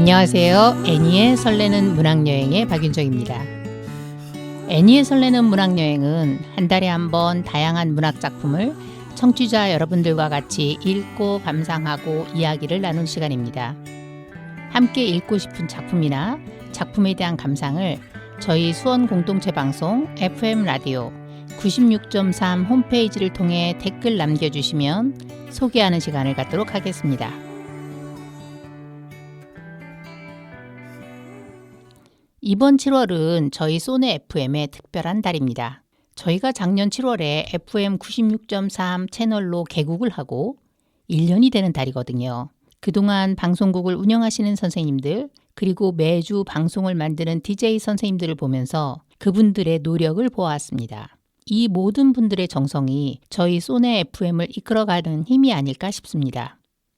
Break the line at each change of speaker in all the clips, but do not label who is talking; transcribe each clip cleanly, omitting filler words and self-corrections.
안녕하세요. 애니의 설레는 문학여행의 박윤정입니다. 애니의 설레는 문학여행은 한 달에 한 번 다양한 문학작품을 청취자 여러분들과 같이 읽고 감상하고 이야기를 나눈 시간입니다. 함께 읽고 싶은 작품이나 작품에 대한 감상을 저희 수원 공동체 방송 FM 라디오 96.3 홈페이지를 통해 댓글 남겨주시면 소개하는 시간을 갖도록 하겠습니다. 이번 7월은 저희 소네 FM의 특별한 달입니다. 저희가 작년 7월에 FM 96.3 채널로 개국을 하고 1년이 되는 달이거든요. 그동안 방송국을 운영하시는 선생님들, 그리고 매주 방송을 만드는 DJ 선생님들을 보면서 그분들의 노력을 보아왔습니다. 이 모든 분들의 정성이 저희 소네 FM을 이끌어가는 힘이 아닐까 싶습니다.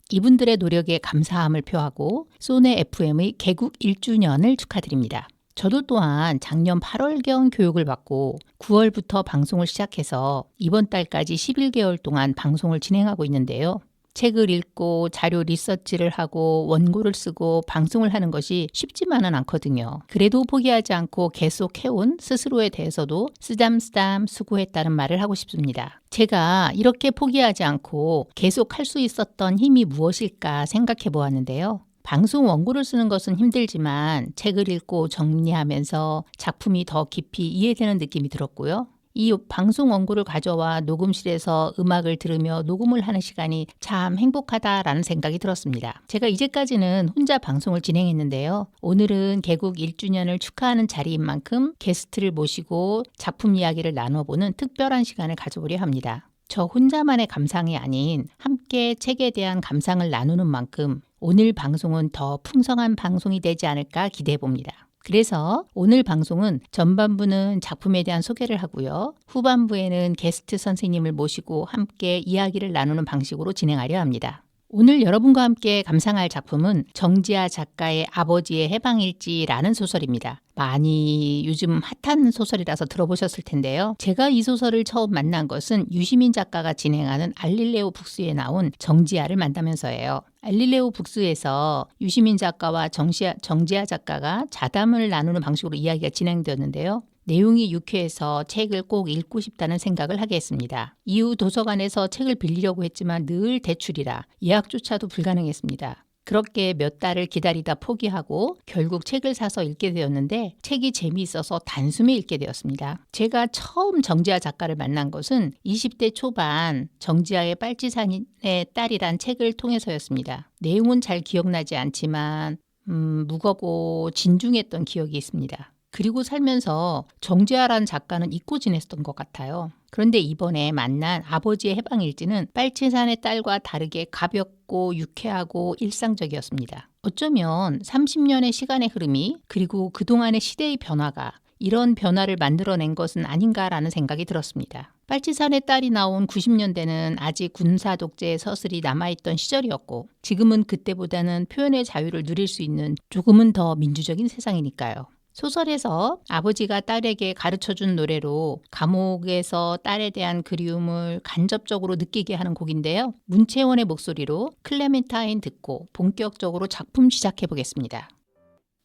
이분들의 노력에 감사함을 표하고 소네 FM의 개국 1주년을 축하드립니다. 저도 또한 작년 8월경 교육을 받고 9월부터 방송을 시작해서 이번 달까지 11개월 동안 방송을 진행하고 있는데요. 책을 읽고 자료 리서치를 하고 원고를 쓰고 방송을 하는 것이 쉽지만은 않거든요. 그래도 포기하지 않고 계속 해온 스스로에 대해서도 쓰담쓰담 수고했다는 말을 하고 싶습니다. 제가 이렇게 포기하지 않고 계속 할 수 있었던 힘이 무엇일까 생각해 보았는데요. 방송 원고를 쓰는 것은 힘들지만 책을 읽고 정리하면서 작품이 더 깊이 이해되는 느낌이 들었고요. 이 방송 원고를 가져와 녹음실에서 음악을 들으며 녹음을 하는 시간이 참 행복하다라는 생각이 들었습니다. 제가 이제까지는 혼자 방송을 진행했는데요. 오늘은 개국 1주년을 축하하는 자리인 만큼 게스트를 모시고 작품 이야기를 나눠보는 특별한 시간을 가져보려 합니다. 저 혼자만의 감상이 아닌 함께 책에 대한 감상을 나누는 만큼 오늘 방송은 더 풍성한 방송이 되지 않을까 기대해 봅니다. 그래서 오늘 방송은 전반부는 작품에 대한 소개를 하고요. 후반부에는 게스트 선생님을 모시고 함께 이야기를 나누는 방식으로 진행하려 합니다. 오늘 여러분과 함께 감상할 작품은 정지아 작가의 아버지의 해방일지라는 소설입니다. 많이 요즘 핫한 소설이라서 들어보셨을 텐데요. 제가 이 소설을 처음 만난 것은 유시민 작가가 진행하는 알릴레오 북스에 나온 정지아를 만나면서예요. 알릴레오 북스에서 유시민 작가와 정지아 작가가 자담을 나누는 방식으로 이야기가 진행되었는데요. 내용이 유쾌해서 책을 꼭 읽고 싶다는 생각을 하게 했습니다. 이후 도서관에서 책을 빌리려고 했지만 늘 대출이라 예약조차도 불가능했습니다. 그렇게 몇 달을 기다리다 포기하고 결국 책을 사서 읽게 되었는데 책이 재미있어서 단숨에 읽게 되었습니다. 제가 처음 정지아 작가를 만난 것은 20대 초반 정지아의 빨치산의 딸이란 책을 통해서였습니다. 내용은 잘 기억나지 않지만 무겁고 진중했던 기억이 있습니다. 그리고 살면서 정지아라는 작가는 잊고 지냈던 것 같아요. 그런데 이번에 만난 아버지의 해방일지는 빨치산의 딸과 다르게 가볍고 유쾌하고 일상적이었습니다. 어쩌면 30년의 시간의 흐름이 그리고 그동안의 시대의 변화가 이런 변화를 만들어낸 것은 아닌가라는 생각이 들었습니다. 빨치산의 딸이 나온 90년대는 아직 군사 독재의 서슬이 남아있던 시절이었고 지금은 그때보다는 표현의 자유를 누릴 수 있는 조금은 더 민주적인 세상이니까요. 소설에서 아버지가 딸에게 가르쳐준 노래로 감옥에서 딸에 대한 그리움을 간접적으로 느끼게 하는 곡인데요. 문채원의 목소리로 클레멘타인 듣고 본격적으로 작품 시작해 보겠습니다.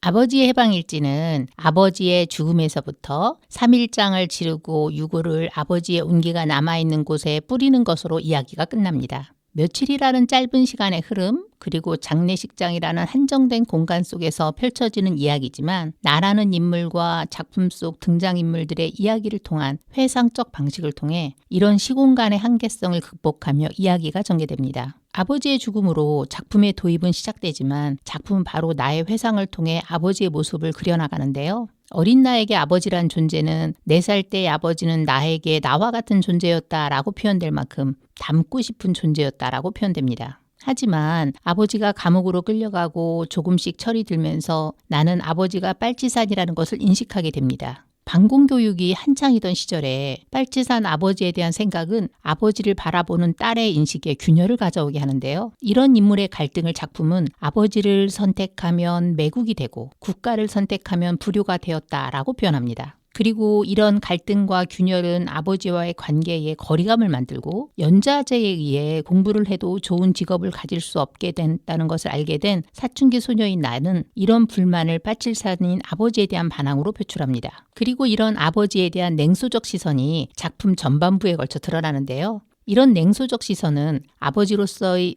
아버지의 해방일지는 아버지의 죽음에서부터 3일장을 치르고 유골을 아버지의 운기가 남아있는 곳에 뿌리는 것으로 이야기가 끝납니다. 며칠이라는 짧은 시간의 흐름, 그리고 장례식장이라는 한정된 공간 속에서 펼쳐지는 이야기지만 나라는 인물과 작품 속 등장인물들의 이야기를 통한 회상적 방식을 통해 이런 시공간의 한계성을 극복하며 이야기가 전개됩니다. 아버지의 죽음으로 작품의 도입은 시작되지만 작품은 바로 나의 회상을 통해 아버지의 모습을 그려나가는데요. 어린 나에게 아버지란 존재는 4살 때의 아버지는 나에게 나와 같은 존재였다라고 표현될 만큼 닮고 싶은 존재였다라고 표현됩니다. 하지만 아버지가 감옥으로 끌려가고 조금씩 철이 들면서 나는 아버지가 빨치산이라는 것을 인식하게 됩니다. 반공교육이 한창이던 시절에 빨치산 아버지에 대한 생각은 아버지를 바라보는 딸의 인식에 균열을 가져오게 하는데요. 이런 인물의 갈등을 작품은 아버지를 선택하면 매국이 되고 국가를 선택하면 불효가 되었다라고 표현합니다. 그리고 이런 갈등과 균열은 아버지와의 관계에 거리감을 만들고 연자제에 의해 공부를 해도 좋은 직업을 가질 수 없게 된다는 것을 알게 된 사춘기 소녀인 나는 이런 불만을 빠칠산인 아버지에 대한 반항으로 표출합니다. 그리고 이런 아버지에 대한 냉소적 시선이 작품 전반부에 걸쳐 드러나는데요. 이런 냉소적 시선은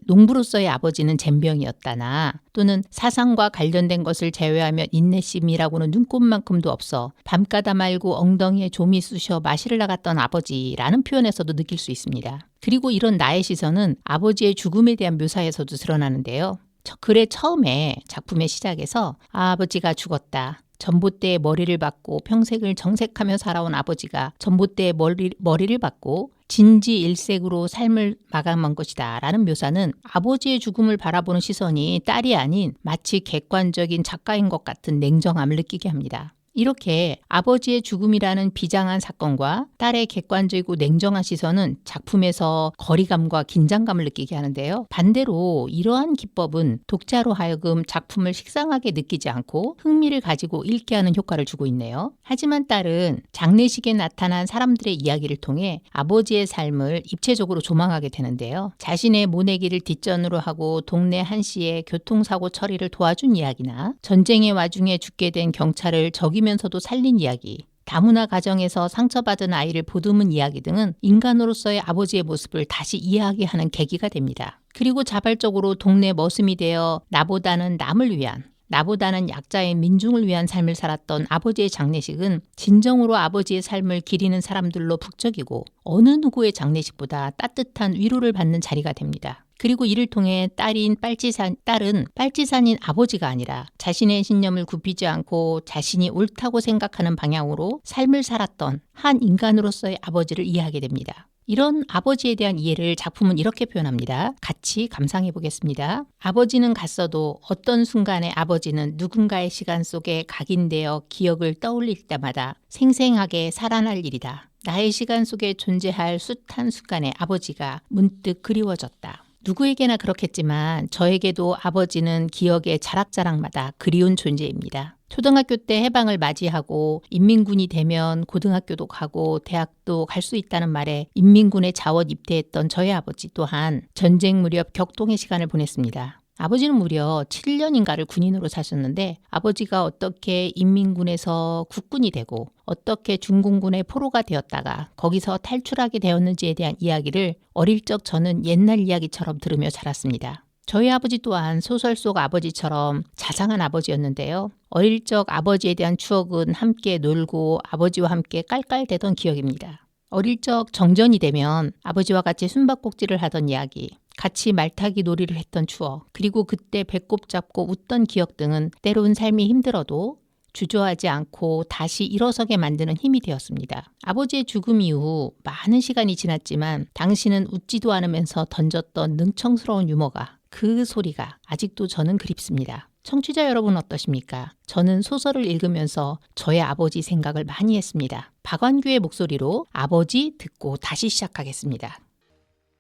농부로서의 아버지는 젬병이었다나 또는 사상과 관련된 것을 제외하면 인내심이라고는 눈꼽만큼도 없어 밤가다 말고 엉덩이에 좀이 쑤셔 마시를 나갔던 아버지라는 표현에서도 느낄 수 있습니다. 그리고 이런 나의 시선은 아버지의 죽음에 대한 묘사에서도 드러나는데요. 글의 처음에 작품의 시작에서 아버지가 죽었다. 전봇대에 머리를 박고 평생을 정색하며 살아온 아버지가 전봇대에 머리를 박고 진지일색으로 삶을 마감한 것이다 라는 묘사는 아버지의 죽음을 바라보는 시선이 딸이 아닌 마치 객관적인 작가인 것 같은 냉정함을 느끼게 합니다. 이렇게 아버지의 죽음이라는 비장한 사건과 딸의 객관적이고 냉정한 시선은 작품에서 거리감과 긴장감을 느끼게 하는데요. 반대로 이러한 기법은 독자로 하여금 작품을 식상하게 느끼지 않고 흥미를 가지고 읽게 하는 효과를 주고 있네요. 하지만 딸은 장례식에 나타난 사람들의 이야기를 통해 아버지의 삶을 입체적으로 조망하게 되는데요. 자신의 모내기를 뒷전으로 하고 동네 한시의 교통사고 처리를 도와준 이야기나 전쟁의 와중에 죽게 된 경찰을 면서도 살린 이야기, 다문화 가정에서 상처받은 아이를 보듬은 이야기 등은 인간으로서의 아버지의 모습을 다시 이해하게 하는 계기가 됩니다. 그리고 자발적으로 동네 머슴이 되어 나보다는 남을 위한, 나보다는 약자의 민중을 위한 삶을 살았던 아버지의 장례식은 진정으로 아버지의 삶을 기리는 사람들로 북적이고 어느 누구의 장례식보다 따뜻한 위로를 받는 자리가 됩니다. 그리고 이를 통해 딸은 빨치산인 아버지가 아니라 자신의 신념을 굽히지 않고 자신이 옳다고 생각하는 방향으로 삶을 살았던 한 인간으로서의 아버지를 이해하게 됩니다. 이런 아버지에 대한 이해를 작품은 이렇게 표현합니다. 같이 감상해 보겠습니다. 아버지는 갔어도 어떤 순간에 아버지는 누군가의 시간 속에 각인되어 기억을 떠올릴 때마다 생생하게 살아날 일이다. 나의 시간 속에 존재할 숱한 순간에 아버지가 문득 그리워졌다. 누구에게나 그렇겠지만 저에게도 아버지는 기억의 자락자락마다 그리운 존재입니다. 초등학교 때 해방을 맞이하고 인민군이 되면 고등학교도 가고 대학도 갈 수 있다는 말에 인민군에 자원 입대했던 저의 아버지 또한 전쟁 무렵 격동의 시간을 보냈습니다. 아버지는 무려 7년인가를 군인으로 사셨는데 아버지가 어떻게 인민군에서 국군이 되고 어떻게 중공군의 포로가 되었다가 거기서 탈출하게 되었는지에 대한 이야기를 어릴 적 저는 옛날 이야기처럼 들으며 자랐습니다. 저희 아버지 또한 소설 속 아버지처럼 자상한 아버지였는데요. 어릴 적 아버지에 대한 추억은 함께 놀고 아버지와 함께 깔깔대던 기억입니다. 어릴 적 정전이 되면 아버지와 같이 숨바꼭질을 하던 이야기, 같이 말타기 놀이를 했던 추억, 그리고 그때 배꼽 잡고 웃던 기억 등은 때론 삶이 힘들어도 주저하지 않고 다시 일어서게 만드는 힘이 되었습니다. 아버지의 죽음 이후 많은 시간이 지났지만 당신은 웃지도 않으면서 던졌던 능청스러운 유머가, 그 소리가 아직도 저는 그립습니다. 청취자 여러분 어떠십니까? 저는 소설을 읽으면서 저의 아버지 생각을 많이 했습니다. 박완규의 목소리로 아버지 듣고 다시 시작하겠습니다.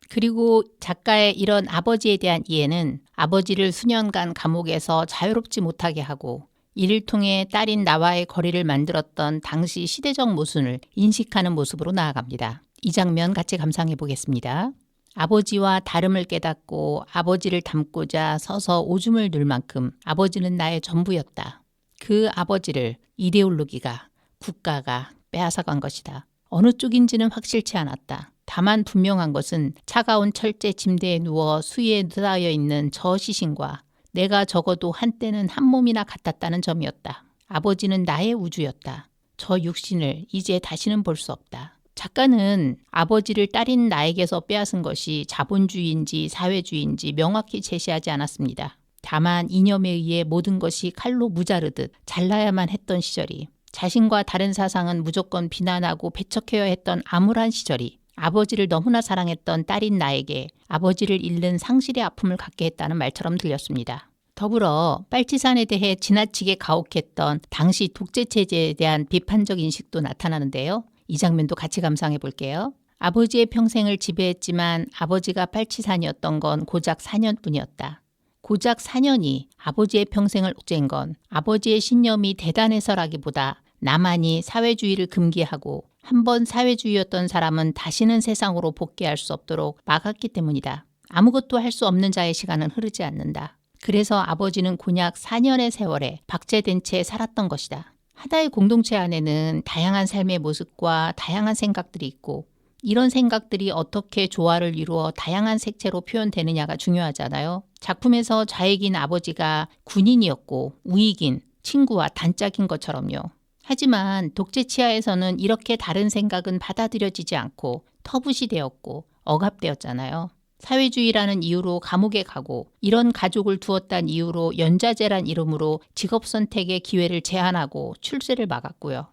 그리고 작가의 이런 아버지에 대한 이해는 아버지를 수년간 감옥에서 자유롭지 못하게 하고 이를 통해 딸인 나와의 거리를 만들었던 당시 시대적 모순을 인식하는 모습으로 나아갑니다. 이 장면 같이 감상해 보겠습니다. 아버지와 다름을 깨닫고 아버지를 닮고자 서서 오줌을 눌 만큼 아버지는 나의 전부였다. 그 아버지를 이데올로기가, 국가가 빼앗아간 것이다. 어느 쪽인지는 확실치 않았다. 다만 분명한 것은 차가운 철제 침대에 누워 수위에 쌓여 있는 저 시신과 내가 적어도 한때는 한 몸이나 같았다는 점이었다. 아버지는 나의 우주였다. 저 육신을 이제 다시는 볼 수 없다. 작가는 아버지를 딸인 나에게서 빼앗은 것이 자본주의인지 사회주의인지 명확히 제시하지 않았습니다. 다만 이념에 의해 모든 것이 칼로 무자르듯 잘라야만 했던 시절이, 자신과 다른 사상은 무조건 비난하고 배척해야 했던 암울한 시절이, 아버지를 너무나 사랑했던 딸인 나에게 아버지를 잃는 상실의 아픔을 갖게 했다는 말처럼 들렸습니다. 더불어 빨치산에 대해 지나치게 가혹했던 당시 독재체제에 대한 비판적 인식도 나타나는데요. 이 장면도 같이 감상해 볼게요. 아버지의 평생을 지배했지만 아버지가 빨치산이었던 건 고작 4년뿐이었다. 고작 4년이 아버지의 평생을 옥죄인 건 아버지의 신념이 대단해서라기보다 나만이 사회주의를 금기하고 한번 사회주의였던 사람은 다시는 세상으로 복귀할 수 없도록 막았기 때문이다. 아무것도 할 수 없는 자의 시간은 흐르지 않는다. 그래서 아버지는 곤약 4년의 세월에 박제된 채 살았던 것이다. 하나의 공동체 안에는 다양한 삶의 모습과 다양한 생각들이 있고 이런 생각들이 어떻게 조화를 이루어 다양한 색채로 표현되느냐가 중요하잖아요. 작품에서 좌익인 아버지가 군인이었고 우익인 친구와 단짝인 것처럼요. 하지만 독재 치하에서는 이렇게 다른 생각은 받아들여지지 않고 터부시되었고 억압되었잖아요. 사회주의라는 이유로 감옥에 가고 이런 가족을 두었다는 이유로 연좌제란 이름으로 직업 선택의 기회를 제한하고 출세를 막았고요.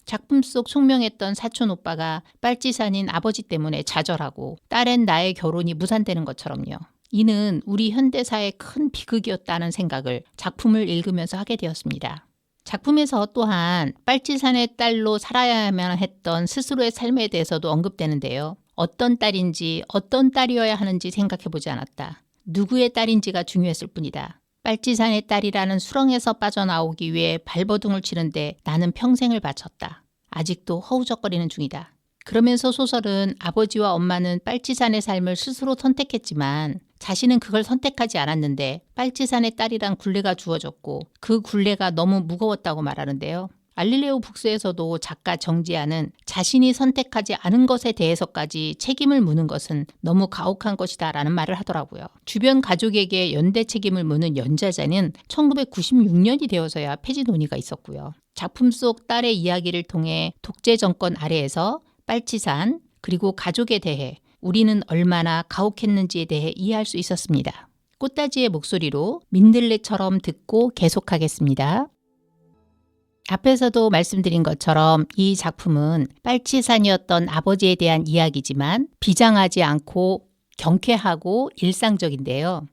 작품 속 총명했던 사촌 오빠가 빨치산인 아버지 때문에 좌절하고 딸엔 나의 결혼이 무산되는 것처럼요. 이는 우리 현대사의 큰 비극이었다는 생각을 작품을 읽으면서 하게 되었습니다. 작품에서 또한 빨치산의 딸로 살아야만 했던 스스로의 삶에 대해서도 언급되는데요. 어떤 딸인지 어떤 딸이어야 하는지 생각해보지 않았다. 누구의 딸인지가 중요했을 뿐이다. 빨치산의 딸이라는 수렁에서 빠져나오기 위해 발버둥을 치는데 나는 평생을 바쳤다. 아직도 허우적거리는 중이다. 그러면서 소설은 아버지와 엄마는 빨치산의 삶을 스스로 선택했지만 자신은 그걸 선택하지 않았는데 빨치산의 딸이란 굴레가 주어졌고 그 굴레가 너무 무거웠다고 말하는데요. 알릴레오 북스에서도 작가 정지아는 자신이 선택하지 않은 것에 대해서까지 책임을 묻는 것은 너무 가혹한 것이다 라는 말을 하더라고요. 주변 가족에게 연대 책임을 묻는 연좌제는 1996년이 되어서야 폐지 논의가 있었고요. 작품 속 딸의 이야기를 통해 독재 정권 아래에서 빨치산 그리고 가족에 대해 우리는 얼마나 가혹했는지에 대해 이해할 수 있었습니다. 꽃다지의 목소리로 민들레처럼 듣고 계속하겠습니다. 앞에서도 말씀드린 것처럼 이 작품은 빨치산이었던 아버지에 대한 이야기지만 비장하지 않고 경쾌하고 일상적인데요.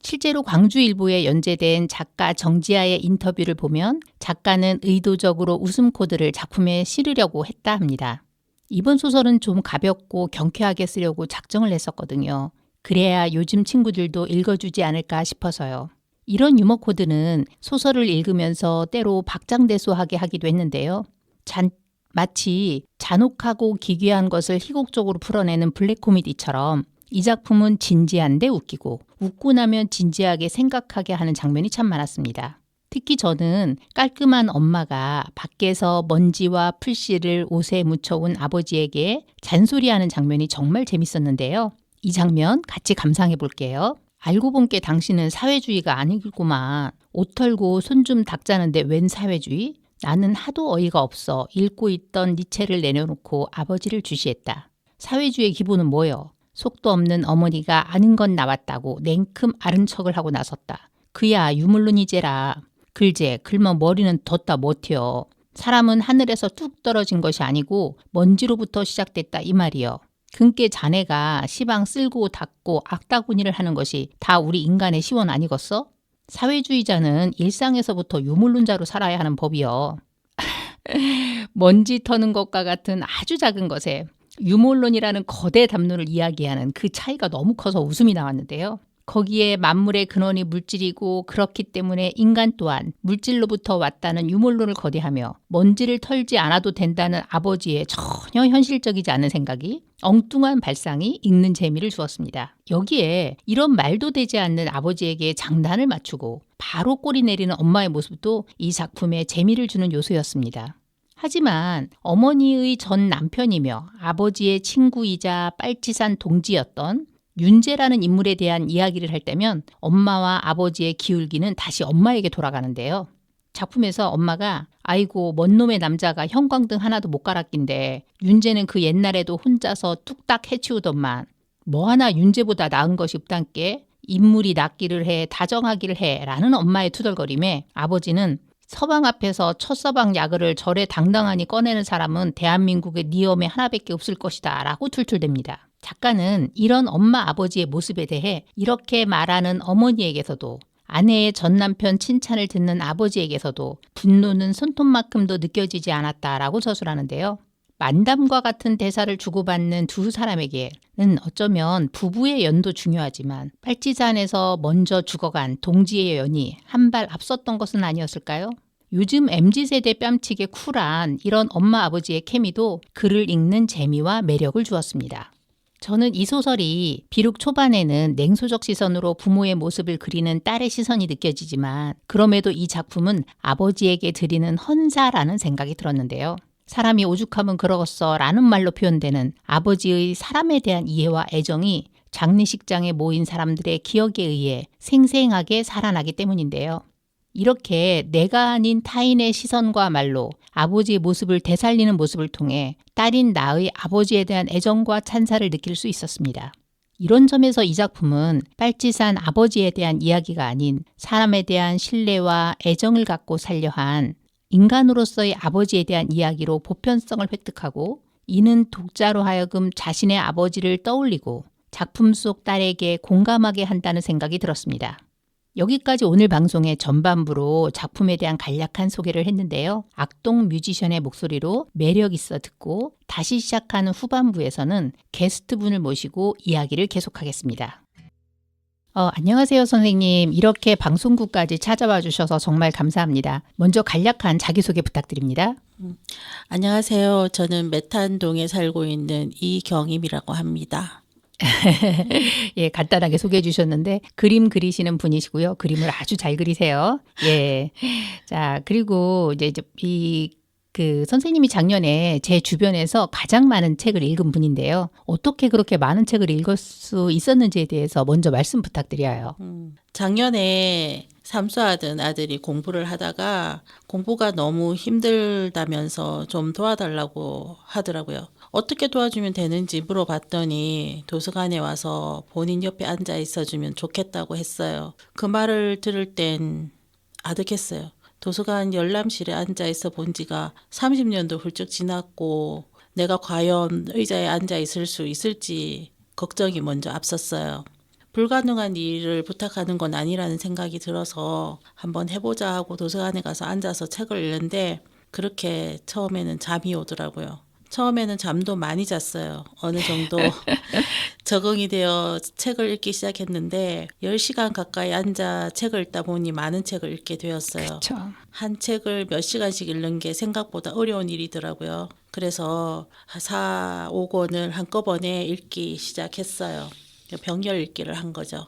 실제로 광주일보에 연재된 작가 정지아의 인터뷰를 보면 작가는 의도적으로 웃음 코드를 작품에 실으려고 했다 합니다. 이번 소설은 좀 가볍고 경쾌하게 쓰려고 작정을 했었거든요. 그래야 요즘 친구들도 읽어주지 않을까 싶어서요. 이런 유머 코드는 소설을 읽으면서 때로 박장대소하게 하기도 했는데요. 마치 잔혹하고 기괴한 것을 희곡적으로 풀어내는 블랙 코미디처럼 이 작품은 진지한데 웃기고 웃고 나면 진지하게 생각하게 하는 장면이 참 많았습니다. 특히 저는 깔끔한 엄마가 밖에서 먼지와 풀씨를 옷에 묻혀온 아버지에게 잔소리하는 장면이 정말 재밌었는데요. 이 장면 같이 감상해 볼게요. 알고 본 게 당신은 사회주의가 아니구만. 옷 털고 손 좀 닦자는데 웬 사회주의? 나는 하도 어이가 없어 읽고 있던 네 책을 내려놓고 아버지를 주시했다. 사회주의의 기본은 뭐여? 속도 없는 어머니가 아는 건 나왔다고 냉큼 아른 척을 하고 나섰다. 그야 유물론이제라. 글제 글면 머리는 뒀다 못해요. 사람은 하늘에서 뚝 떨어진 것이 아니고 먼지로부터 시작됐다 이 말이여. 근께 자네가 시방 쓸고 닦고 악다구니를 하는 것이 다 우리 인간의 시원 아니겠어? 사회주의자는 일상에서부터 유물론자로 살아야 하는 법이여. 먼지 터는 것과 같은 아주 작은 것에 유물론이라는 거대 담론을 이야기하는 그 차이가 너무 커서 웃음이 나왔는데요. 거기에 만물의 근원이 물질이고 그렇기 때문에 인간 또한 물질로부터 왔다는 유물론을 거대하며 먼지를 털지 않아도 된다는 아버지의 전혀 현실적이지 않은 생각이 엉뚱한 발상이 읽는 재미를 주었습니다. 여기에 이런 말도 되지 않는 아버지에게 장난을 맞추고 바로 꼬리 내리는 엄마의 모습도 이 작품에 재미를 주는 요소였습니다. 하지만 어머니의 전 남편이며 아버지의 친구이자 빨치산 동지였던 윤재라는 인물에 대한 이야기를 할 때면 엄마와 아버지의 기울기는 다시 엄마에게 돌아가는데요. 작품에서 엄마가 아이고 먼 놈의 남자가 형광등 하나도 못 갈았긴데 윤재는 그 옛날에도 혼자서 뚝딱 해치우더만 뭐 하나 윤재보다 나은 것이 없단께 인물이 낫기를 해 다정하기를 해 라는 엄마의 투덜거림에 아버지는 서방 앞에서 첫서방 야그를 저래 당당하니 꺼내는 사람은 대한민국의 니엄에 하나밖에 없을 것이다 라고 툴툴댑니다. 작가는 이런 엄마 아버지의 모습에 대해 이렇게 말하는 어머니에게서도 아내의 전남편 칭찬을 듣는 아버지에게서도 분노는 손톱만큼도 느껴지지 않았다라고 서술하는데요. 만담과 같은 대사를 주고받는 두 사람에게는 어쩌면 부부의 연도 중요하지만 빨치산에서 먼저 죽어간 동지의 연이 한 발 앞섰던 것은 아니었을까요? 요즘 MZ세대 뺨치게 쿨한 이런 엄마 아버지의 케미도 글을 읽는 재미와 매력을 주었습니다. 저는 이 소설이 비록 초반에는 냉소적 시선으로 부모의 모습을 그리는 딸의 시선이 느껴지지만 그럼에도 이 작품은 아버지에게 드리는 헌사라는 생각이 들었는데요. 사람이 오죽하면 그러겠어 라는 말로 표현되는 아버지의 사람에 대한 이해와 애정이 장례식장에 모인 사람들의 기억에 의해 생생하게 살아나기 때문인데요. 이렇게 내가 아닌 타인의 시선과 말로 아버지의 모습을 되살리는 모습을 통해 딸인 나의 아버지에 대한 애정과 찬사를 느낄 수 있었습니다. 이런 점에서 이 작품은 빨치산 아버지에 대한 이야기가 아닌 사람에 대한 신뢰와 애정을 갖고 살려한 인간으로서의 아버지에 대한 이야기로 보편성을 획득하고 이는 독자로 하여금 자신의 아버지를 떠올리고 작품 속 딸에게 공감하게 한다는 생각이 들었습니다. 여기까지 오늘 방송의 전반부로 작품에 대한 간략한 소개를 했는데요. 악동 뮤지션의 목소리로 매력 있어 듣고 다시 시작하는 후반부에서는 게스트분을 모시고 이야기를 계속하겠습니다. 안녕하세요 선생님. 이렇게 방송국까지 찾아와 주셔서 정말 감사합니다. 먼저 간략한 자기소개 부탁드립니다.
안녕하세요. 저는 메탄동에 살고 있는 이경임이라고 합니다.
예, 간단하게 소개해 주셨는데 그림 그리시는 분이시고요. 그림을 아주 잘 그리세요. 예. 자, 그리고 이제 선생님이 작년에 제 주변에서 가장 많은 책을 읽은 분인데요. 어떻게 그렇게 많은 책을 읽을 수 있었는지에 대해서 먼저 말씀 부탁드려요.
작년에 삼수하던 아들이 공부를 하다가 공부가 너무 힘들다면서 좀 도와달라고 하더라고요. 어떻게 도와주면 되는지 물어봤더니 도서관에 와서 본인 옆에 앉아 있어주면 좋겠다고 했어요. 그 말을 들을 땐 아득했어요. 도서관 열람실에 앉아 있어 본 지가 30년도 훌쩍 지났고 내가 과연 의자에 앉아 있을 수 있을지 걱정이 먼저 앞섰어요. 불가능한 일을 부탁하는 건 아니라는 생각이 들어서 한번 해보자 하고 도서관에 가서 앉아서 책을 읽는데 그렇게 처음에는 잠이 오더라고요. 처음에는 잠도 많이 잤어요. 어느 정도 적응이 되어 책을 읽기 시작했는데 10시간 가까이 앉아 책을 읽다 보니 많은 책을 읽게 되었어요.
그쵸.
한 책을 몇 시간씩 읽는 게 생각보다 어려운 일이더라고요. 그래서 4, 5권을 한꺼번에 읽기 시작했어요. 병렬 읽기를 한 거죠.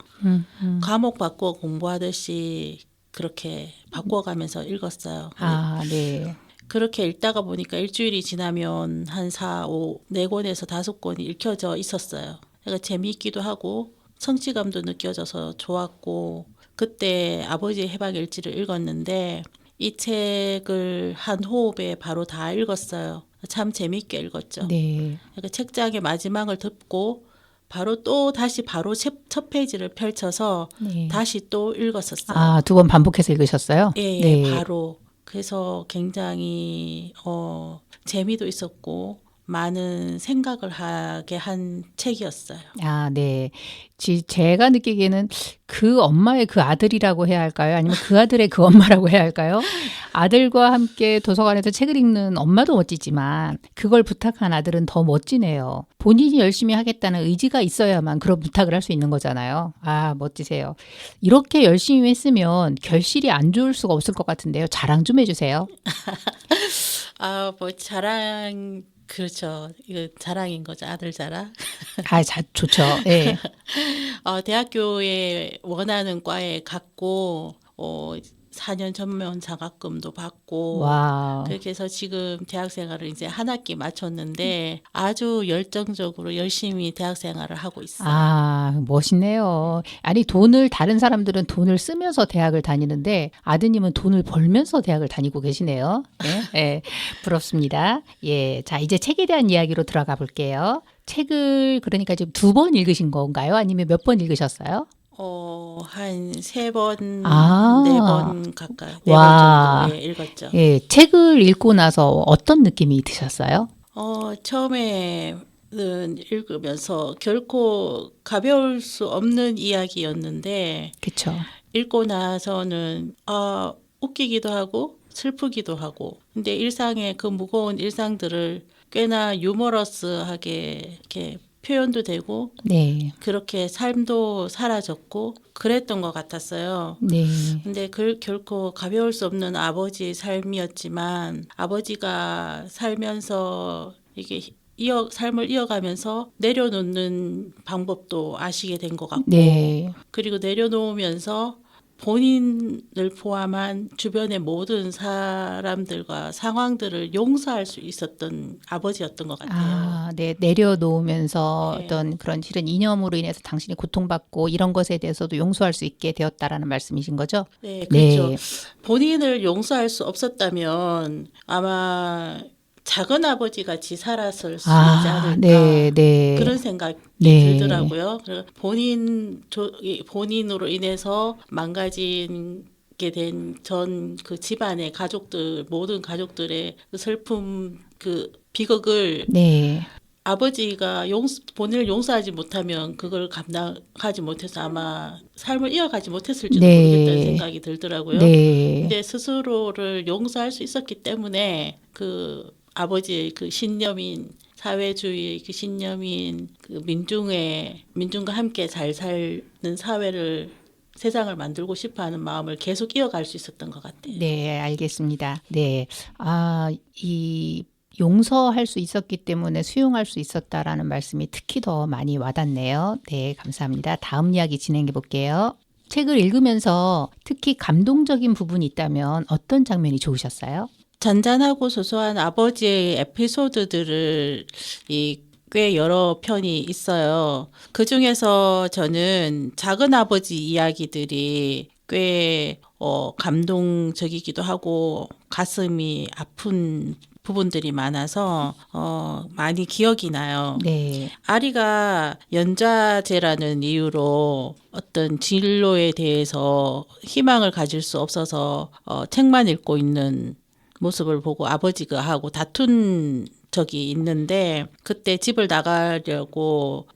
과목 바꾸어 공부하듯이 그렇게 바꿔가면서 읽었어요.
아, 네.
그렇게 읽다가 보니까 일주일이 지나면 한 4, 5, 4권에서 5권이 읽혀져 있었어요. 그러니까 재미있기도 하고 성취감도 느껴져서 좋았고 그때 아버지의 해방일지를 읽었는데 이 책을 한 호흡에 바로 다 읽었어요. 참 재미있게 읽었죠.
네.
그러니까 책장의 마지막을 듣고 바로 또 다시 바로 첫 페이지를 펼쳐서
네.
다시 또 읽었었어요.
아, 2번 반복해서 읽으셨어요?
예,
네.
바로. 그래서 굉장히 재미도 있었고 많은 생각을 하게 한 책이었어요.
아, 네. 제가 느끼기에는 그 엄마의 그 아들이라고 해야 할까요? 아니면 그 아들의 그 엄마라고 해야 할까요? 아들과 함께 도서관에서 책을 읽는 엄마도 멋지지만 그걸 부탁한 아들은 더 멋지네요. 본인이 열심히 하겠다는 의지가 있어야만 그런 부탁을 할 수 있는 거잖아요. 아, 멋지세요. 이렇게 열심히 했으면 결실이 안 좋을 수가 없을 것 같은데요. 자랑 좀 해주세요.
아, 뭐 자랑 그렇죠. 이거 자랑인 거죠. 아들 자랑.
아, 좋죠. 예.
대학교에 원하는 과에 갔고 4년 전면 장학금도 받고
와.
그렇게 해서 지금 대학 생활을 이제 한 학기 마쳤는데 아주 열정적으로 열심히 대학 생활을 하고 있어요.
아, 멋있네요. 아니, 다른 사람들은 돈을 쓰면서 대학을 다니는데 아드님은 돈을 벌면서 대학을 다니고 계시네요. 예, 예, 부럽습니다. 예, 자, 이제 책에 대한 이야기로 들어가 볼게요. 책을 그러니까 지금 2번 읽으신 건가요? 아니면 몇 번 읽으셨어요?
한 3번,
아.
4번 가까이, 4번
와.
정도 읽었죠.
예, 책을 읽고 나서 어떤 느낌이 드셨어요?
처음에는 읽으면서 결코 가벼울 수 없는 이야기였는데
그쵸.
읽고 나서는 웃기기도 하고 슬프기도 하고 근데 일상의 그 무거운 일상들을 꽤나 유머러스하게 이렇게 표현도 되고
네.
그렇게 삶도 사라졌고 그랬던 것 같았어요.
네.
근데 결코 가벼울 수 없는 아버지의 삶이었지만 아버지가 살면서 이게 삶을 이어가면서 내려놓는 방법도 아시게 된 것 같고
네.
그리고 내려놓으면서 본인을 포함한 주변의 모든 사람들과 상황들을 용서할 수 있었던 아버지였던 것 같아요.
아, 네. 내려놓으면서
네.
어떤 그런 실은 이념으로 인해서 당신이 고통받고 이런 것에 대해서도 용서할 수 있게 되었다라는 말씀이신 거죠?
네, 그렇죠.
네.
본인을 용서할 수 없었다면 아마 작은 아버지 같이 살았을 수 있지
아,
않을까
네, 네.
그런 생각이
네.
들더라고요. 본인으로 인해서 망가지게 된 전 그 집안의 가족들 모든 가족들의 그 슬픔 그 비극을
네.
아버지가 본인을 용서하지 못하면 그걸 감당하지 못해서 아마 삶을 이어가지 못했을지도
네.
모르겠다는 생각이 들더라고요.
네.
근데 스스로를 용서할 수 있었기 때문에 그 아버지의 그 신념인 사회주의의 그 신념인 그 민중과 함께 잘 사는 사회를 세상을 만들고 싶어하는 마음을 계속 이어갈 수 있었던 것 같아요.
네, 알겠습니다. 네. 아, 이 용서할 수 있었기 때문에 수용할 수 있었다라는 말씀이 특히 더 많이 와닿네요. 네, 감사합니다. 다음 이야기 진행해 볼게요. 책을 읽으면서 특히 감동적인 부분이 있다면 어떤 장면이 좋으셨어요?
잔잔하고 소소한 아버지의 에피소드들을 꽤 여러 편이 있어요. 그 중에서 저는 작은 아버지 이야기들이 꽤 감동적이기도 하고 가슴이 아픈 부분들이 많아서 많이 기억이 나요.
네.
아리가 연좌제라는 이유로 어떤 진로에 대해서 희망을 가질 수 없어서 책만 읽고 있는 모습을 보고 아버지가 하고 다툰 적이 있는데 그때 집을 나가려고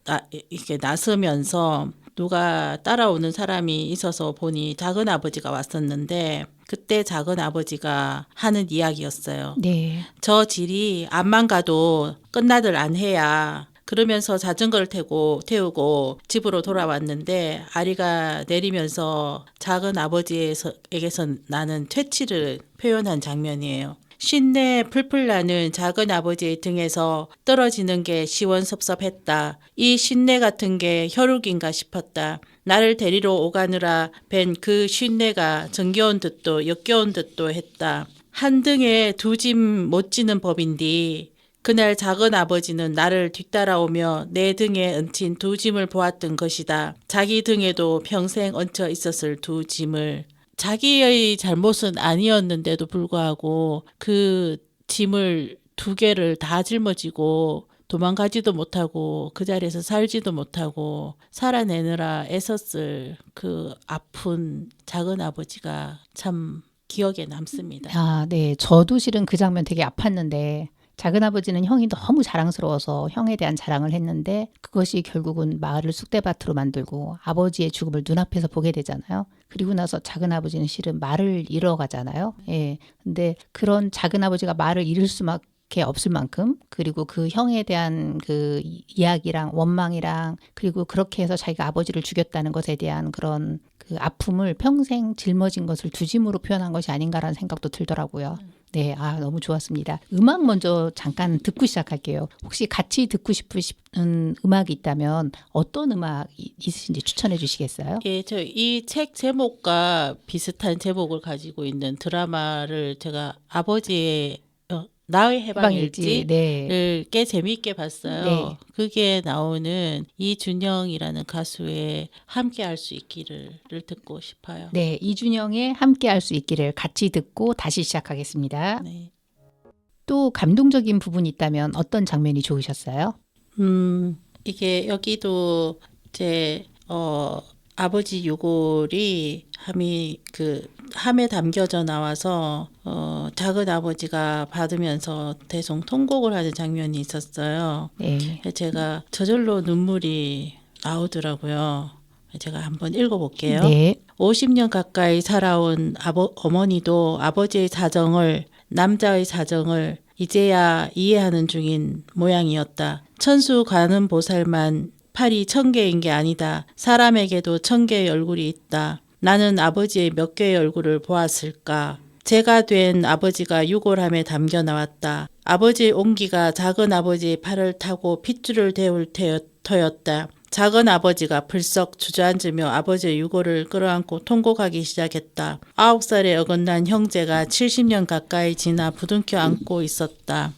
이렇게 나서면서 누가 따라오는 사람이 있어서 보니 작은 아버지가 왔었는데 그때 작은 아버지가 하는 이야기였어요.
네.
저 길이 암만 가도 끝나들 안 해야 그러면서 자전거를 태우고 집으로 돌아왔는데 아리가 내리면서 작은 아버지에게서 나는 퇴치를 표현한 장면이에요. 쉰내 풀풀 나는 작은 아버지의 등에서 떨어지는 게 시원섭섭했다. 이 쉰내 같은 게 혈육인가 싶었다. 나를 데리러 오가느라 벤 그 쉰내가 정겨운 듯도 역겨운 듯도 했다. 한 등에 두 짐 못 지는 법인디 그날 작은 아버지는 나를 뒤따라오며 내 등에 얹힌 두 짐을 보았던 것이다. 자기 등에도 평생 얹혀 있었을 두 짐을. 자기의 잘못은 아니었는데도 불구하고 그 짐을 두 개를 다 짊어지고 도망가지도 못하고 그 자리에서 살지도 못하고 살아내느라 애썼을 그 아픈 작은 아버지가 참 기억에 남습니다.
아, 네. 저도 실은 그 장면 되게 아팠는데 작은아버지는 형이 너무 자랑스러워서 형에 대한 자랑을 했는데 그것이 결국은 마을을 쑥대밭으로 만들고 아버지의 죽음을 눈앞에서 보게 되잖아요. 그리고 나서 작은아버지는 실은 말을 잃어가잖아요. 예. 근데 그런 작은아버지가 말을 잃을 수밖에 없을 만큼 그리고 그 형에 대한 그 이야기랑 원망이랑 그리고 그렇게 해서 자기가 아버지를 죽였다는 것에 대한 그런 그 아픔을 평생 짊어진 것을 두 짐으로 표현한 것이 아닌가라는 생각도 들더라고요. 네, 너무 좋았습니다. 음악 먼저 잠깐 듣고 시작할게요. 혹시 같이 듣고 싶으신 음악이 있다면 어떤 음악 있으신지 추천해 주시겠어요?
예, 저 이 책 제목과 비슷한 제목을 가지고 있는 드라마를 제가 아버지의 나의 해방일지를
네.
꽤 재미있게 봤어요.
네.
그게 나오는 이준영이라는 가수의 함께 할 수 있기를 듣고 싶어요.
네, 이준영의 함께 할 수 있기를 같이 듣고 다시 시작하겠습니다.
네.
또 감동적인 부분이 있다면 어떤 장면이 좋으셨어요?
이게 여기도 제 아버지 유골이 함에 담겨져 나와서 작은 아버지가 받으면서 대성통곡을 하는 장면이 있었어요.
네.
제가 저절로 눈물이 나오더라고요. 제가 한번 읽어볼게요.
네.
50년 가까이 살아온 어머니도 아버지의 사정을 남자의 사정을 이제야 이해하는 중인 모양이었다. 천수 가는 보살만 팔이 1000개인 게 아니다. 사람에게도 1000개의 얼굴이 있다. 나는 아버지의 몇 개의 얼굴을 보았을까? 제가 된 아버지가 유골함에 담겨 나왔다. 아버지의 온기가 작은 아버지의 팔을 타고 핏줄을 데울 터였다. 작은 아버지가 불썩 주저앉으며 아버지의 유골을 끌어안고 통곡하기 시작했다. 9살에 어긋난 형제가 70년 가까이 지나 부둥켜 안고 있었다.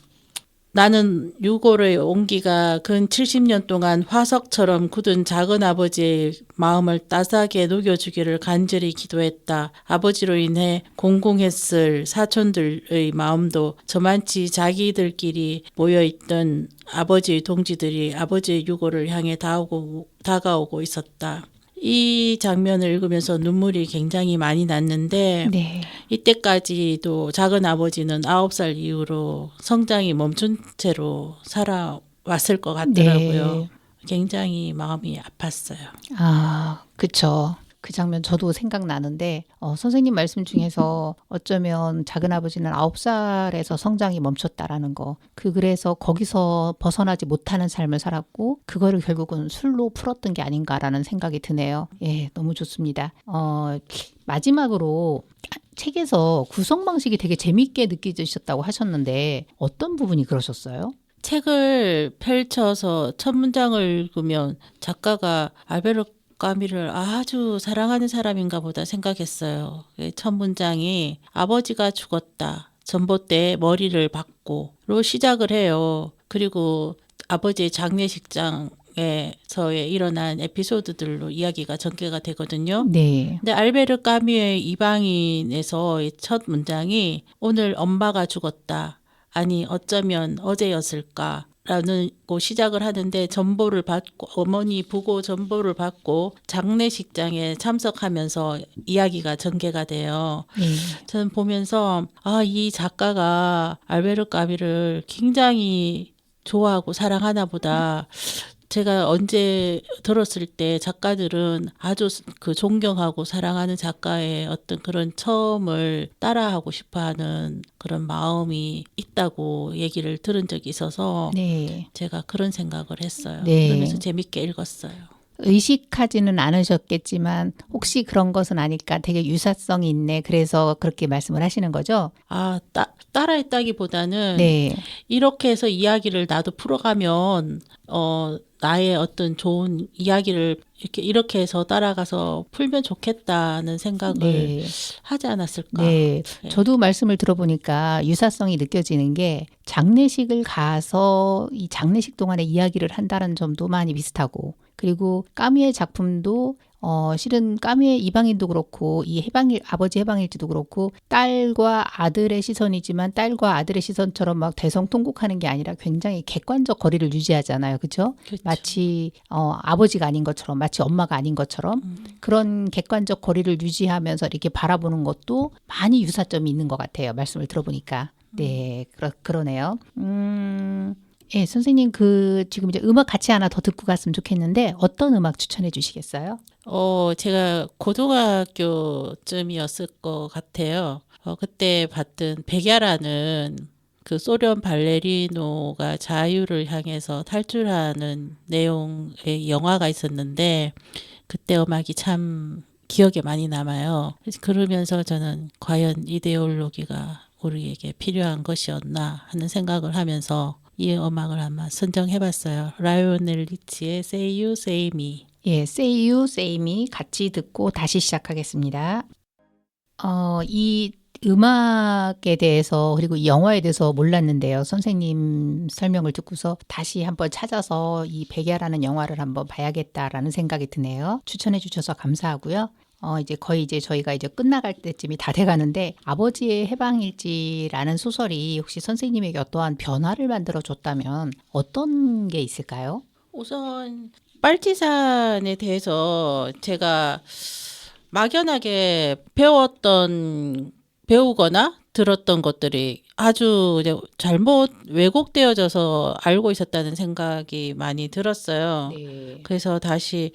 나는 유골의 온기가 근 70년 동안 화석처럼 굳은 작은 아버지의 마음을 따스하게 녹여주기를 간절히 기도했다. 아버지로 인해 공공했을 사촌들의 마음도 저만치 자기들끼리 모여있던 아버지의 동지들이 아버지의 유골을 향해 다가오고 있었다. 이 장면을 읽으면서 눈물이 굉장히 많이 났는데
네.
이때까지도 작은 아버지는 9살 이후로 성장이 멈춘 채로 살아왔을 것 같더라고요.
네.
굉장히 마음이 아팠어요.
아, 그쵸. 그 장면 저도 생각나는데 선생님 말씀 중에서 어쩌면 작은아버지는 9살에서 성장이 멈췄다라는 거. 그래서 거기서 벗어나지 못하는 삶을 살았고 그거를 결국은 술로 풀었던 게 아닌가라는 생각이 드네요. 예, 너무 좋습니다. 마지막으로 책에서 구성 방식이 되게 재밌게 느껴지셨다고 하셨는데 어떤 부분이 그러셨어요?
책을 펼쳐서 첫 문장을 읽으면 작가가 알베르 까미를 아주 사랑하는 사람인가 보다 생각했어요. 첫 문장이 아버지가 죽었다. 전봇대에 머리를 박고로 시작을 해요. 그리고 아버지의 장례식장에서의 일어난 에피소드들로 이야기가 전개가 되거든요.
네.
근데 알베르 까뮈의 이방인에서 첫 문장이 오늘 엄마가 죽었다. 아니 어쩌면 어제였을까. 라고 시작을 하는데 전보를 받고 어머니 부고 전보를 받고 장례식장에 참석하면서 이야기가 전개가 돼요.
네.
저는 보면서 이 작가가 알베르 까미를 굉장히 좋아하고 사랑하나 보다. 제가 언제 들었을 때 작가들은 아주 그 존경하고 사랑하는 작가의 어떤 그런 처음을 따라하고 싶어하는 그런 마음이 있다고 얘기를 들은 적이 있어서
네.
제가 그런 생각을 했어요.
네.
그러면서 재밌게 읽었어요.
의식하지는 않으셨겠지만 혹시 그런 것은 아닐까 되게 유사성이 있네. 그래서 그렇게 말씀을 하시는 거죠?
따라했다기보다는
네.
이렇게 해서 이야기를 나도 풀어가면 나의 어떤 좋은 이야기를 이렇게 해서 따라가서 풀면 좋겠다는 생각을
네.
하지 않았을까.
네.
네.
저도 말씀을 들어보니까 유사성이 느껴지는 게 장례식을 가서 이 장례식 동안에 이야기를 한다는 점도 많이 비슷하고 그리고 까미의 작품도 실은 까미의 이방인도 그렇고 이 아버지 해방일지도 그렇고 딸과 아들의 시선이지만 딸과 아들의 시선처럼 막 대성통곡하는 게 아니라 굉장히 객관적 거리를 유지하잖아요. 그렇죠?
그렇죠.
마치 아버지가 아닌 것처럼 마치 엄마가 아닌 것처럼 그런 객관적 거리를 유지하면서 이렇게 바라보는 것도 많이 유사점이 있는 것 같아요. 말씀을 들어보니까. 네, 그러네요. 예, 선생님 지금 이제 음악 같이 하나 더 듣고 갔으면 좋겠는데 어떤 음악 추천해 주시겠어요?
제가 고등학교쯤이었을 것 같아요. 그때 봤던 백야라는 그 소련 발레리노가 자유를 향해서 탈출하는 내용의 영화가 있었는데 그때 음악이 참 기억에 많이 남아요. 그러면서 저는 과연 이데올로기가 우리에게 필요한 것이었나 하는 생각을 하면서 이 음악을 아마 선정해봤어요. 라이오넬 리치의 Say You, Say Me.
예, Say You, Say Me 같이 듣고 다시 시작하겠습니다. 이 음악에 대해서 그리고 이 영화에 대해서 몰랐는데요. 선생님 설명을 듣고서 다시 한번 찾아서 이 백야라는 영화를 한번 봐야겠다라는 생각이 드네요. 추천해 주셔서 감사하고요. 이제 거의 저희가 끝나갈 때쯤이 다 돼가는데 아버지의 해방일지라는 소설이 혹시 선생님에게 어떠한 변화를 만들어 줬다면 어떤 게 있을까요?
우선 빨치산에 대해서 제가 막연하게 배우거나 들었던 것들이 아주 이제 잘못 왜곡되어져서 알고 있었다는 생각이 많이 들었어요.
네.
그래서 다시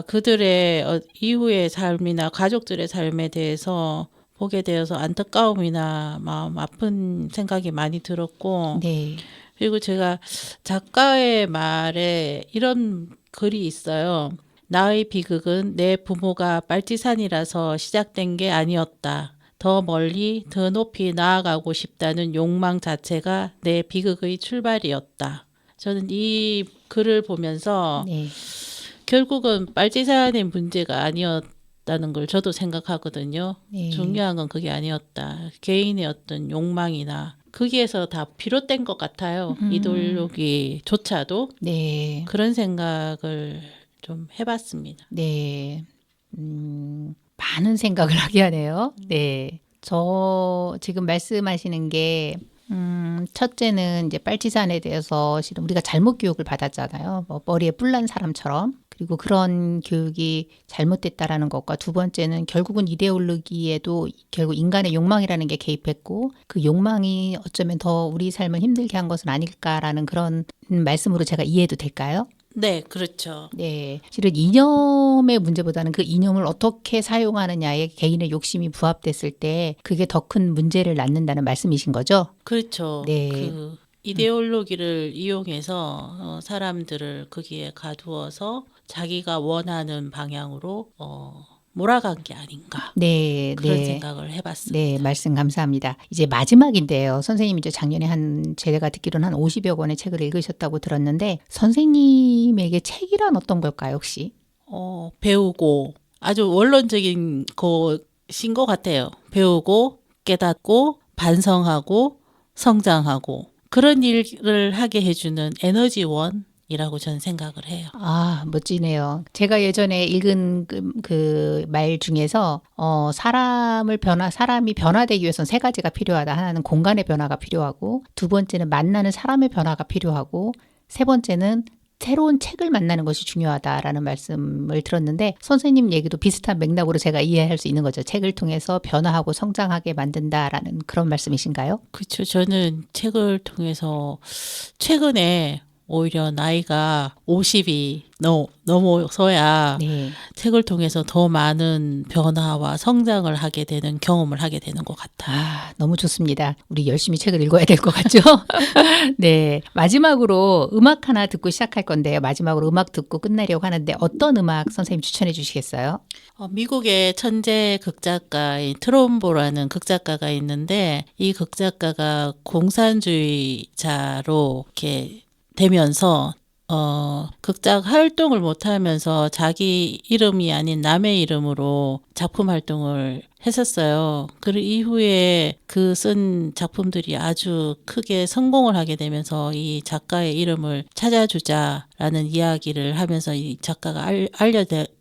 그들의 이후의 삶이나 가족들의 삶에 대해서 보게 되어서 안타까움이나 마음 아픈 생각이 많이 들었고
네.
그리고 제가 작가의 말에 이런 글이 있어요. 나의 비극은 내 부모가 빨치산이라서 시작된 게 아니었다. 더 멀리, 더 높이 나아가고 싶다는 욕망 자체가 내 비극의 출발이었다. 저는 이 글을 보면서
네.
결국은 빨치산의 문제가 아니었다는 걸 저도 생각하거든요.
네.
중요한 건 그게 아니었다. 개인의 어떤 욕망이나 거기에서 다 비롯된 것 같아요. 이데올로기조차도
네.
그런 생각을 좀 해봤습니다.
네. 많은 생각을 하게 하네요. 네. 저 지금 말씀하시는 게, 첫째는 이제 빨치산에 대해서 실은 우리가 잘못 교육을 받았잖아요. 뭐 머리에 뿔난 사람처럼. 그리고 그런 교육이 잘못됐다라는 것과 두 번째는 결국은 이데올로기에도 결국 인간의 욕망이라는 게 개입했고 그 욕망이 어쩌면 더 우리 삶을 힘들게 한 것은 아닐까라는 그런 말씀으로 제가 이해해도 될까요?
네, 그렇죠.
네. 실은 이념의 문제보다는 그 이념을 어떻게 사용하느냐에 개인의 욕심이 부합됐을 때 그게 더 큰 문제를 낳는다는 말씀이신 거죠?
그렇죠.
네.
그 이데올로기를 이용해서 사람들을 거기에 가두어서 자기가 원하는 방향으로 몰아간 게 아닌가
네,
그런
네.
생각을 해봤습니다.
네, 말씀 감사합니다. 이제 마지막인데요. 선생님이 이제 작년에 제가 듣기로는 한 50여 권의 책을 읽으셨다고 들었는데 선생님에게 책이란 어떤 걸까요, 혹시?
배우고 아주 원론적인 것인 것 같아요. 배우고 깨닫고 반성하고 성장하고 그런 일을 하게 해주는 에너지원이라고 저는 생각을 해요.
아, 멋지네요. 제가 예전에 읽은 그 말 중에서 사람이 변화되기 위해서는 세 가지가 필요하다. 하나는 공간의 변화가 필요하고, 두 번째는 만나는 사람의 변화가 필요하고, 세 번째는 새로운 책을 만나는 것이 중요하다라는 말씀을 들었는데 선생님 얘기도 비슷한 맥락으로 제가 이해할 수 있는 거죠. 책을 통해서 변화하고 성장하게 만든다라는 그런 말씀이신가요?
그렇죠. 저는 책을 통해서 최근에 오히려 나이가 50이 넘어서야
네.
책을 통해서 더 많은 변화와 성장을 하게 되는 경험을 하게 되는 것 같아요.
아, 너무 좋습니다. 우리 열심히 책을 읽어야 될 것 같죠? 네. 마지막으로 음악 하나 듣고 시작할 건데요. 마지막으로 음악 듣고 끝내려고 하는데 어떤 음악 선생님 추천해 주시겠어요?
미국의 천재 극작가인 트롬보라는 극작가가 있는데 이 극작가가 공산주의자로 이렇게 되면서 극작 활동을 못하면서 자기 이름이 아닌 남의 이름으로 작품 활동을 했었어요. 그 이후에 그 쓴 작품들이 아주 크게 성공을 하게 되면서 이 작가의 이름을 찾아주자라는 이야기를 하면서 이 작가가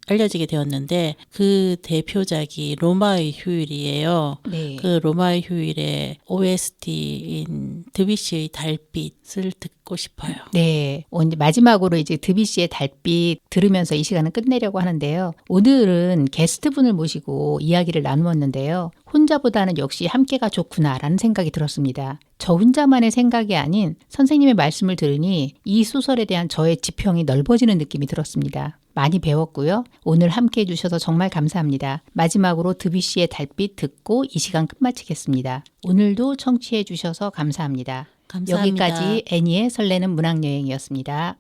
알려지게 되었는데 그 대표작이 로마의 휴일이에요.
네.
그 로마의 휴일의 OST인 드뷔시의 달빛을 듣고 싶어요.
네. 오늘 마지막으로 이제 드뷔시의 달빛 들으면서 이 시간을 끝내려고 하는데요. 오늘은 게스트분을 모시고 이야기를 나누었는데요. 혼자보다는 역시 함께가 좋구나라는 생각이 들었습니다. 저 혼자만의 생각이 아닌 선생님의 말씀을 들으니 이 소설에 대한 저의 지평이 넓어지는 느낌이 들었습니다. 많이 배웠고요. 오늘 함께 해주셔서 정말 감사합니다. 마지막으로 드뷔시의 달빛 듣고 이 시간 끝마치겠습니다. 오늘도 청취해 주셔서 감사합니다.
감사합니다.
여기까지 애니의 설레는 문학여행이었습니다.